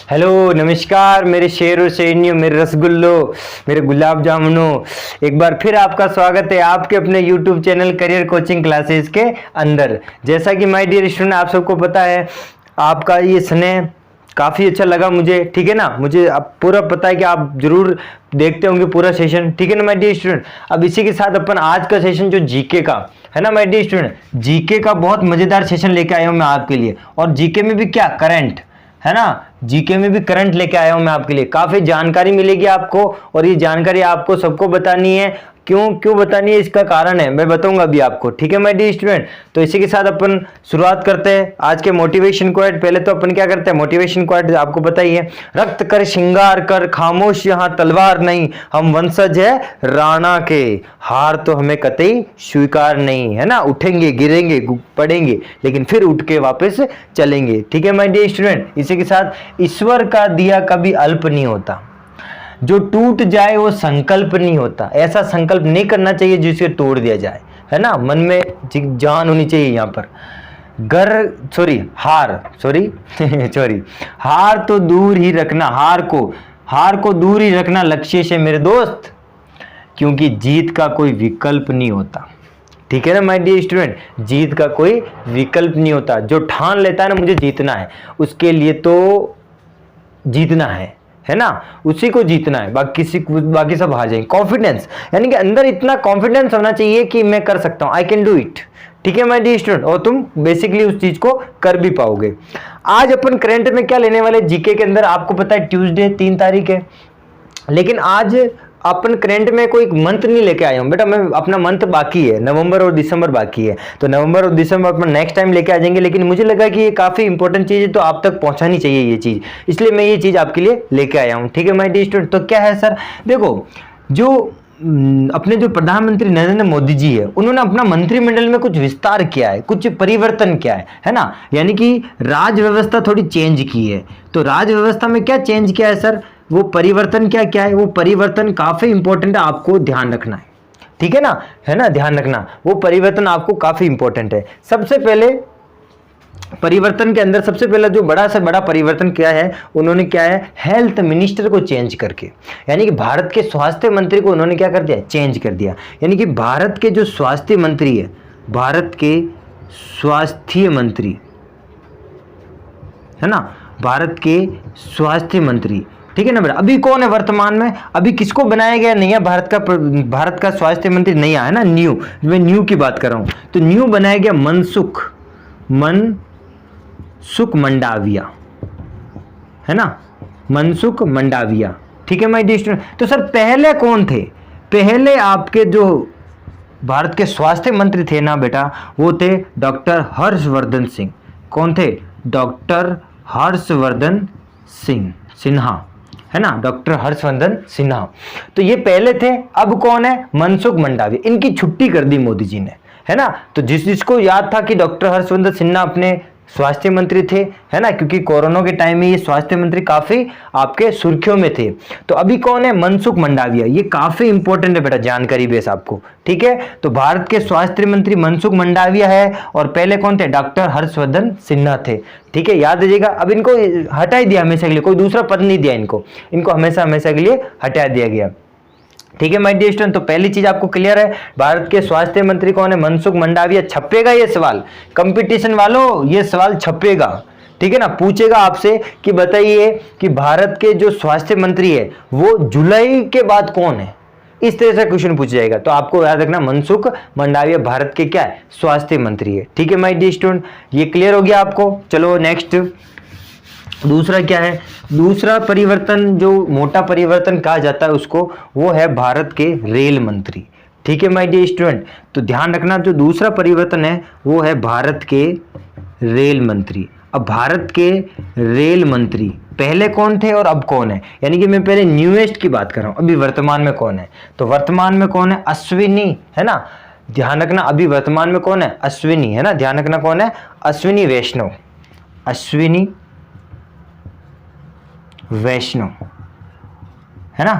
Hello नमस्कार मेरे शेरों शेरनियों, मेरे रसगुल्लो, मेरे गुलाब जामुनों। एक बार फिर आपका स्वागत है आपके अपने YouTube channel career coaching classes के अंदर। जैसा कि माय डियर स्टूडेंट आप सबको पता है, आपका ये स्नेह काफ़ी अच्छा लगा मुझे, ठीक है ना। मुझे अब पूरा पता है कि आप जरूर देखते होंगे पूरा सेशन, ठीक है ना माय डियर स्टूडेंट। अब इसी के साथ अपन आज का सेशन जो जीके का है ना माय डियर स्टूडेंट, जीके का बहुत मजेदार सेशन लेके आया हूं मैं आपके लिए। और जीके में भी क्या, करंट है ना, जीके में भी करंट लेके आया हूं मैं आपके लिए। काफी जानकारी मिलेगी आपको और ये जानकारी आपको सबको बतानी है। क्यों बतानी है, इसका कारण है, मैं बताऊंगा अभी आपको, ठीक है माय डियर स्टूडेंट। तो इसी के साथ अपन शुरुआत करते हैं आज के मोटिवेशन क्वाइट। पहले तो अपन क्या करते हैं, मोटिवेशन क्वाइट आपको पता ही है, रक्त कर श्रृंगार कर खामोश यहाँ तलवार नहीं, हम वंशज है राणा के, हार तो हमें कतई स्वीकार नहीं, है ना। उठेंगे गिरेंगे पड़ेंगे लेकिन फिर उठ के वापस चलेंगे, ठीक है माय डियर स्टूडेंट। इसी के साथ ईश्वर का दिया कभी अल्प नहीं होता, जो टूट जाए वो संकल्प नहीं होता, ऐसा संकल्प नहीं करना चाहिए जिसे तोड़ दिया जाए, है ना। मन में जान होनी चाहिए यहाँ पर। हार तो दूर ही रखना, हार को दूर ही रखना लक्ष्य से मेरे दोस्त, क्योंकि जीत का कोई विकल्प नहीं होता, ठीक है ना माय डियर स्टूडेंट। जीत का कोई विकल्प नहीं होता। जो ठान लेता है ना मुझे जीतना है, उसके लिए तो जीतना है ना, उसी को जीतना है, बाकी सब हार जाएंगे। कॉन्फिडेंस, यानी कि अंदर इतना कॉन्फिडेंस होना चाहिए कि मैं कर सकता हूं, आई कैन डू इट, ठीक है माय डियर स्टूडेंट। और तुम बेसिकली उस चीज को कर भी पाओगे। आज अपन करंट में क्या लेने वाले जीके के अंदर, आपको पता है ट्यूसडे 3 तारीख है, लेकिन आज अपन करंट में कोई मंथ नहीं लेके आया हूं बेटा। मैं अपना मंथ बाकी है, नवंबर और दिसंबर बाकी है, तो नवंबर और दिसंबर अपन नेक्स्ट टाइम लेके आ जाएंगे। लेकिन मुझे लगा कि ये काफी इंपॉर्टेंट चीज है तो आप तक पहुंचानी चाहिए ये चीज, इसलिए मैं ये चीज आपके लिए लेके आया हूं, ठीक है माय डियर स्टूडेंट। तो क्या है सर, देखो जो अपने जो प्रधानमंत्री नरेंद्र मोदी जी है, उन्होंने अपना मंत्रिमंडल में कुछ विस्तार किया है, कुछ परिवर्तन किया है ना। यानी कि राज व्यवस्था थोड़ी चेंज की है। तो राज व्यवस्था में क्या चेंज किया है सर, वो परिवर्तन क्या है, वो परिवर्तन काफी इंपॉर्टेंट है, आपको ध्यान रखना है, ठीक है ना, ध्यान रखना। वो परिवर्तन आपको काफी इंपॉर्टेंट है। सबसे पहले परिवर्तन के अंदर सबसे पहला जो बड़ा से बड़ा परिवर्तन क्या है, उन्होंने क्या है, हेल्थ मिनिस्टर को चेंज करके, यानी कि भारत के स्वास्थ्य मंत्री को उन्होंने क्या कर दिया, चेंज कर दिया। यानी कि भारत के जो स्वास्थ्य मंत्री है, भारत के स्वास्थ्य मंत्री है ना, भारत के स्वास्थ्य मंत्री, ठीक है ना बेटा। अभी कौन है वर्तमान में, अभी किसको बनाया गया, नहीं है भारत का स्वास्थ्य मंत्री नहीं है ना, न्यू, मैं न्यू की बात कर रहा हूं। तो न्यू बनाया गया मनसुख मंडाविया, है ना, मनसुख मंडाविया, ठीक है माय डियर स्टूडेंट। तो सर पहले कौन थे, पहले आपके जो भारत के स्वास्थ्य मंत्री थे ना बेटा, वो थे डॉक्टर हर्षवर्धन सिंह। कौन थे, डॉक्टर हर्षवर्धन सिन्हा, है ना, डॉक्टर हर्षवर्धन सिन्हा। तो ये पहले थे। अब कौन है, मनसुख मंडाविया। इनकी छुट्टी कर दी मोदी जी ने, है ना। तो जिसको याद था कि डॉक्टर हर्षवर्धन सिन्हा अपने स्वास्थ्य मंत्री थे, है ना, क्योंकि कोरोना के टाइम में ये स्वास्थ्य मंत्री काफी आपके सुर्खियों में थे। तो अभी कौन है, मनसुख मंडाविया। ये काफी इंपॉर्टेंट है बेटा, जानकारी बेस आपको, ठीक है। तो भारत के स्वास्थ्य मंत्री मनसुख मंडाविया है, और पहले कौन थे, डॉक्टर हर्षवर्धन सिन्हा थे, ठीक है, याद रखिएगा। अब इनको हटा ही दिया हमेशा के लिए, कोई दूसरा पद नहीं दिया इनको हमेशा के लिए हटा दिया गया, ठीक है माय डियर स्टूडेंट। तो पहली चीज आपको क्लियर है, भारत के स्वास्थ्य मंत्री कौन है, मनसुख मंडाविया। छपेगा ये सवाल, कंपटीशन वालों ये सवाल छपेगा, ठीक है ना। पूछेगा आपसे कि बताइए कि भारत के जो स्वास्थ्य मंत्री है वो जुलाई के बाद कौन है, इस तरह से क्वेश्चन पूछा जाएगा। तो आपको याद रखना मनसुख मंडाविया भारत के क्या है, स्वास्थ्य मंत्री है, ठीक है माय डियर स्टूडेंट। ये क्लियर हो गया आपको। चलो नेक्स्ट, दूसरा क्या है, दूसरा परिवर्तन जो मोटा परिवर्तन कहा जाता है उसको, वो है भारत के रेल मंत्री, ठीक है माय डियर स्टूडेंट। तो ध्यान रखना, जो दूसरा परिवर्तन है वो है भारत के रेल मंत्री। अब भारत के रेल मंत्री पहले कौन थे और अब कौन है, यानी कि मैं पहले न्यूएस्ट की बात कर रहा हूं, अभी वर्तमान में कौन है। तो वर्तमान में कौन है, अश्विनी, है ना, ध्यान रखना। अभी वर्तमान में कौन है, अश्विनी, है ना, ध्यान रखना कौन है, अश्विनी वैष्णव, अश्विनी वैष्णव, है ना,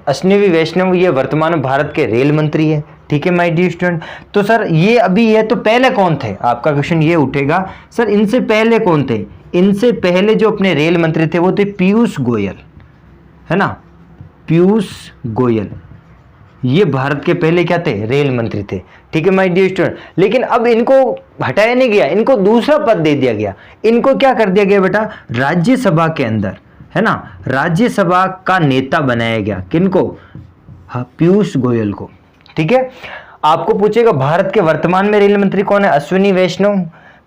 अश्विनी वैष्णव, ये वर्तमान में भारत के रेल मंत्री है, ठीक है माय डियर स्टूडेंट। तो सर ये अभी है, तो पहले कौन थे, आपका क्वेश्चन ये उठेगा सर इनसे पहले कौन थे। इनसे पहले जो अपने रेल मंत्री थे वो थे पीयूष गोयल, है ना, पीयूष गोयल, ये भारत के पहले क्या थे, रेल मंत्री थे। ठीक है माय डियर स्टूडेंट। लेकिन अब इनको हटाया नहीं गया, इनको दूसरा पद दे दिया गया। इनको क्या कर दिया गया बेटा, राज्यसभा के अंदर, है ना, राज्यसभा का नेता बनाया गया। किनको, हाँ, पीयूष गोयल को। ठीक है, आपको पूछेगा भारत के वर्तमान में रेल मंत्री कौन है, अश्विनी वैष्णव।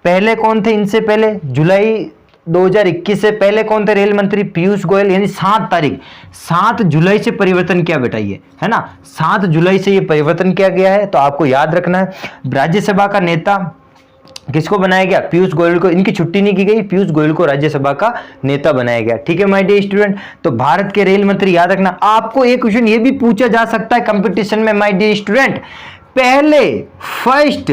पहले कौन थे, इनसे पहले जुलाई 2021 से पहले कौन थे रेल मंत्री, पीयूष गोयल। यानी 7 जुलाई से परिवर्तन किया बेटा ये, है ना, 7 जुलाई से ये परिवर्तन किया गया है। तो आपको याद रखना है, राज्यसभा का नेता किसको बनाया गया, पीयूष गोयल को। इनकी छुट्टी नहीं की गई, पीयूष गोयल को राज्यसभा का नेता बनाया गया। ठीक है माय डियर स्टूडेंट। तो भारत के रेल मंत्री याद रखना। आपको एक क्वेश्चन ये भी पूछा जा सकता है कंपटीशन में माय डियर स्टूडेंट, पहले first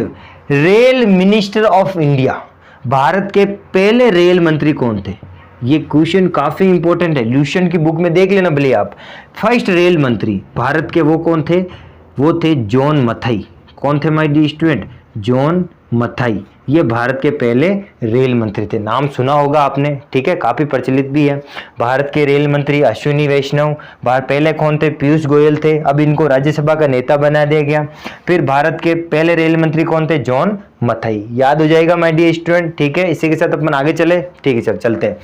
rail minister of India, Bharat के पहले रेल मंत्री कौन थे। ये क्वेश्चन काफी इंपॉर्टेंट है, ल्यूशन की बुक में देख लेना भले आप। फर्स्ट रेल मंत्री भारत के वो कौन थे, वो थे जॉन मथाई। कौन थे my dear student, John Mathai. ये भारत के पहले रेल मंत्री थे, नाम सुना होगा आपने। ठीक है, काफी प्रचलित भी है। भारत के रेल मंत्री अश्विनी वैष्णव, पहले कौन थे, पीयूष गोयल थे। अब इनको राज्यसभा का नेता बना दिया गया। फिर भारत के पहले रेल मंत्री कौन थे, जॉन मथाई। याद हो जाएगा माय डियर स्टूडेंट। ठीक है, इसी के साथ अपन आगे चले। ठीक है, चलते हैं।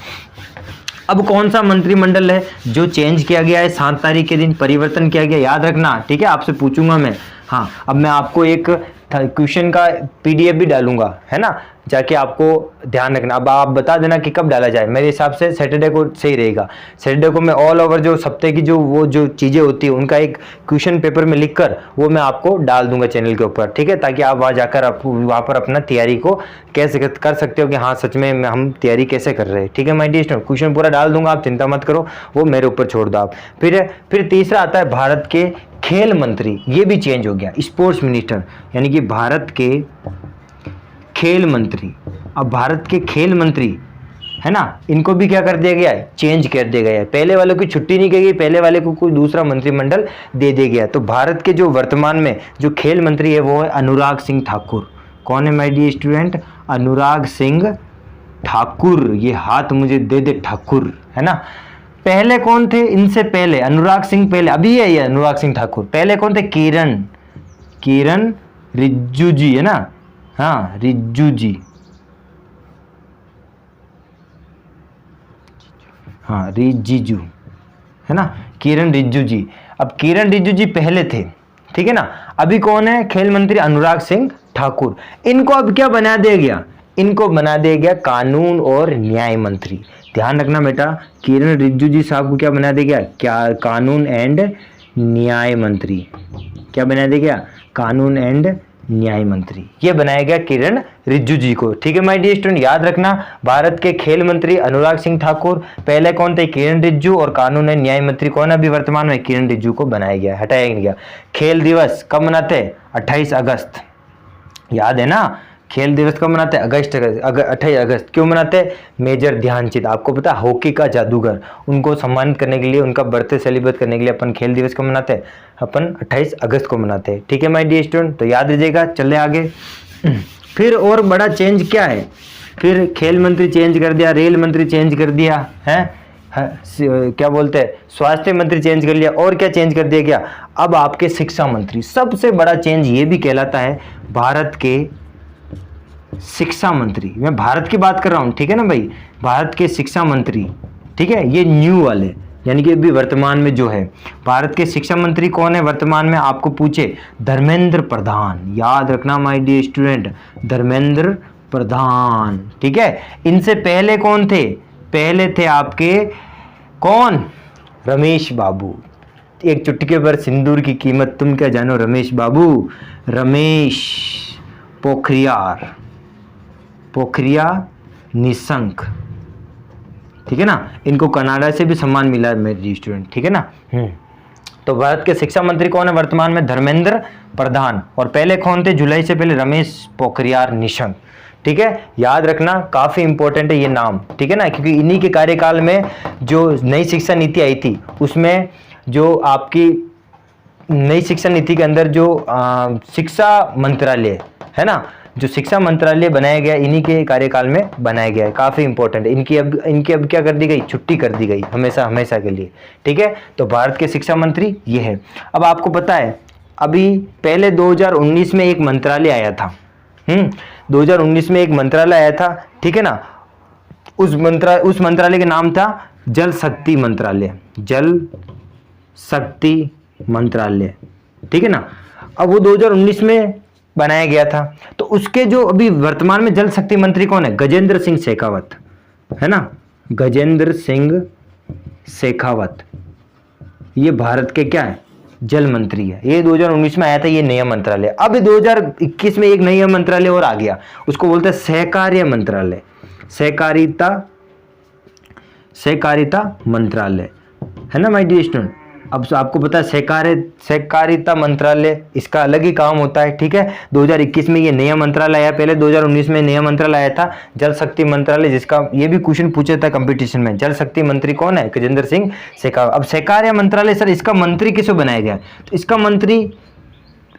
अब कौन सा मंत्रिमंडल है जो चेंज किया गया है, 7 तारीख के दिन परिवर्तन किया गया, याद रखना। ठीक है, आपसे पूछूंगा मैं। हाँ, अब मैं आपको एक क्वेश्चन का पीडीएफ भी डालूंगा, है ना, जाके आपको ध्यान रखना। अब आप बता देना कि कब डाला जाए। मेरे हिसाब से सैटरडे को सही रहेगा। सैटरडे को मैं ऑल ओवर जो सप्ताह की जो चीज़ें होती है उनका एक क्वेश्चन पेपर में लिखकर वो मैं आपको डाल दूंगा चैनल के ऊपर। ठीक है, ताकि आप वहाँ जाकर आप वहाँ पर अपना तैयारी को कैसे कर सकते हो कि हाँ सच में हम तैयारी कैसे कर रहे हैं। ठीक है माय डियर स्टूडेंट, क्वेश्चन पूरा डाल दूंगा, आप चिंता मत करो, वो मेरे ऊपर छोड़ दो आप। फिर तीसरा आता है भारत के खेल मंत्री, ये भी चेंज हो गया, स्पोर्ट्स मिनिस्टर, यानी कि भारत के खेल मंत्री। अब भारत के खेल मंत्री, है ना, इनको भी क्या कर दिया गया है, चेंज कर दिया गया है। पहले वाले की छुट्टी नहीं की गई, पहले वाले को कोई दूसरा मंत्रिमंडल दे दिया गया। तो भारत के जो वर्तमान में जो खेल मंत्री है वो है अनुराग सिंह ठाकुर। कौन है my dear student, Anurag Singh Thakur. ये हाथ मुझे दे दे ठाकुर, है ना। पहले कौन थे, इनसे पहले अनुराग सिंह, पहले अभी है ये अनुराग सिंह ठाकुर। पहले कौन थे, किरण रिजिजू जी, है ना, हाँ रिजिजू जी, हाँ रिजिजू, है ना, किरण रिजिजू जी। अब किरण रिजिजू जी पहले थे, ठीक है ना। अभी कौन है खेल मंत्री, अनुराग सिंह ठाकुर। इनको अब क्या बना दिया गया, इनको बना दिया गया कानून और न्याय मंत्री। ध्यान रखना बेटा, किरण रिजिजू जी साहब को क्या बना दिया गया, क्या कानून एंड न्याय मंत्री। क्या बना दिया गया, कानून एंड न्याय मंत्री। ये बनाया गया किरण रिजिजू जी को। ठीक है माय डियर स्टूडेंट, याद रखना भारत के खेल मंत्री अनुराग सिंह ठाकुर, पहले कौन थे, किरण रिजिजू, और कानून एंड न्याय मंत्री कौन है अभी वर्तमान में, किरण रिजिजू को बनाया गया, हटाया नहीं गया। खेल दिवस कब मनाते हैं, 28 अगस्त, याद है ना। खेल दिवस कब मनाते हैं, 28 अगस्त। क्यों मनाते हैं, मेजर ध्यानचंद, आपको पता है हॉकी का जादूगर, उनको सम्मानित करने के लिए, उनका बर्थडे सेलिब्रेट करने के लिए अपन खेल दिवस कब मनाते हैं, अपन 28 अगस्त को मनाते हैं। ठीक है माय डियर स्टूडेंट, तो याद रखिएगा। चले आगे। फिर और बड़ा चेंज क्या है, फिर खेल मंत्री चेंज कर दिया, रेल मंत्री चेंज कर दिया है, क्या बोलते हैं, स्वास्थ्य मंत्री चेंज कर लिया, और क्या चेंज कर दिया गया, अब आपके शिक्षा मंत्री। सबसे बड़ा चेंज ये भी कहलाता है भारत के शिक्षा मंत्री। मैं भारत की बात कर रहा हूं, ठीक है ना भाई, भारत के शिक्षा मंत्री। ठीक है, ये न्यू वाले, यानी कि अभी वर्तमान में जो है भारत के शिक्षा मंत्री कौन है वर्तमान में, आपको पूछे, धर्मेंद्र प्रधान। याद रखना my dear student, Dharmendra Pradhan. ठीक है, इनसे पहले कौन थे, पहले थे आपके कौन, रमेश बाबू। एक चुटकी पर सिंदूर की कीमत तुम क्या जानो, रमेश बाबू, रमेश पोखरियाल निशंक। ठीक है ना, इनको कनाडा से भी सम्मान मिला है मेरे स्टूडेंट। ठीक है ना। तो भारत के शिक्षा मंत्री कौन है वर्तमान में, धर्मेंद्र प्रधान, और पहले कौन थे, जुलाई से पहले रमेश पोखरियाल निशंक। ठीक है, याद रखना, काफी इंपॉर्टेंट है ये नाम। ठीक है ना, क्योंकि इन्हीं के कार्यकाल में जो नई शिक्षा नीति आई थी उसमें जो आपकी नई शिक्षा नीति के अंदर जो शिक्षा मंत्रालय है ना, जो शिक्षा मंत्रालय बनाया गया इन्हीं के कार्यकाल में बनाया गया है, काफ़ी इंपॉर्टेंट है। इनकी अब क्या कर दी गई, छुट्टी कर दी गई हमेशा के लिए, ठीक है। तो भारत के शिक्षा मंत्री ये है। अब आपको पता है अभी पहले 2019 में एक मंत्रालय आया था, 2019 में एक मंत्रालय आया था, ठीक है ना। उस मंत्रालय का नाम था जल शक्ति मंत्रालय, जल शक्ति मंत्रालय, ठीक है ना। अब वो 2019 में बनाया गया था। तो उसके जो अभी वर्तमान में जल शक्ति मंत्री कौन है, गजेंद्र सिंह शेखावत, है ना, गजेंद्र सिंह शेखावत। ये भारत के क्या है, जल मंत्री है। ये 2019 में आया था ये नया मंत्रालय। अब 2021 में एक नया मंत्रालय और आ गया, उसको बोलते हैं सहकार्य मंत्रालय, सहकारिता मंत्रालय, है ना माय डियर स्टूडेंट। अब आपको पता है सहकारिता मंत्रालय, इसका अलग ही काम होता है, ठीक है। 2021 में ये नया मंत्रालय आया, पहले 2019 में नया मंत्रालय आया था जल शक्ति मंत्रालय, जिसका ये भी क्वेश्चन पूछा था कंपटीशन में। जल शक्ति मंत्री कौन है, गजेंद्र सिंह शेखावत। अब सहकार्य मंत्रालय सर, इसका मंत्री किसे बनाया गया, तो इसका मंत्री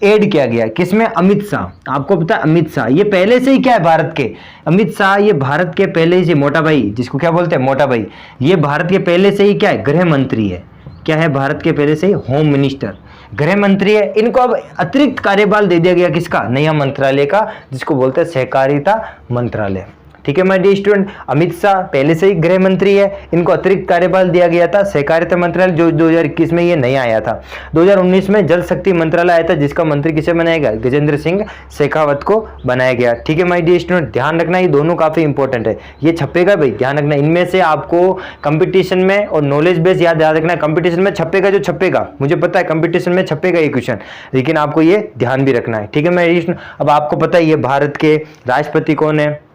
ऐड किया गया किसमें, अमित शाह। आपको पता है अमित शाह ये पहले से ही क्या है, भारत के अमित शाह, ये भारत के पहले से मोटा भाई, जिसको क्या बोलते हैं मोटा भाई, ये भारत के पहले से ही क्या है, गृह मंत्री है। क्या है, भारत के पहले से ही होम मिनिस्टर, गृह मंत्री है। इनको अब अतिरिक्त कार्यभार दे दिया गया किसका, नया मंत्रालय का, जिसको बोलते हैं सहकारिता मंत्रालय, ठीक है my dear student. Amit Shah पहले से ही गृह मंत्री है, इनको अतिरिक्त कार्यभार दिया गया था सहकारिता मंत्रालय, जो 2021 में ये नया आया था। 2019 में जल शक्ति मंत्रालय आया था, जिसका मंत्री किसे बनाया गया, गजेंद्र सिंह शेखावत को बनाया गया, ठीक है माय डियर स्टूडेंट। ध्यान रखना ये दोनों काफी इंपॉर्टेंट है, ये छपेगा भाई, ध्यान रखना। इनमें से आपको कंपटीशन में और नॉलेज बेस याद रखना, कंपटीशन में छपेगा जो छपेगा, मुझे पता है कंपटीशन में छपेगा ये क्वेश्चन, लेकिन आपको ये ध्यान भी रखना है, ठीक है माय डियर स्टूडेंट। अब आपको पता है ये भारत के राष्ट्रपति कौन है,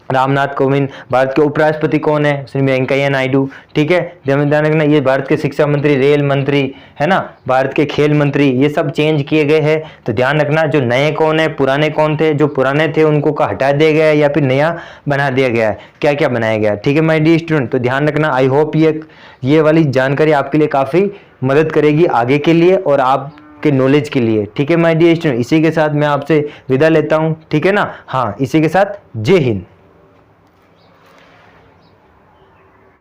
रामनाथ कोविंद। भारत के उपराष्ट्रपति कौन है, श्री वेंकैया नायडू, ठीक है। ध्यान रखना ये भारत के शिक्षा मंत्री, रेल मंत्री, है ना, भारत के खेल मंत्री, ये सब चेंज किए गए हैं। तो ध्यान रखना जो नए कौन है, पुराने कौन थे, जो पुराने थे उनको का हटा दिया गया है या फिर नया बना दिया गया है, क्या क्या बनाया गया है, ठीक है माय डियर स्टूडेंट। तो ध्यान रखना, आई होप ये वाली जानकारी आपके लिए काफ़ी मदद करेगी आगे के लिए और आप के नॉलेज के लिए, ठीक है माय डियर स्टूडेंट। इसी के साथ मैं आपसे विदा लेता हूँ, ठीक है ना। हाँ, इसी के साथ जय हिंद।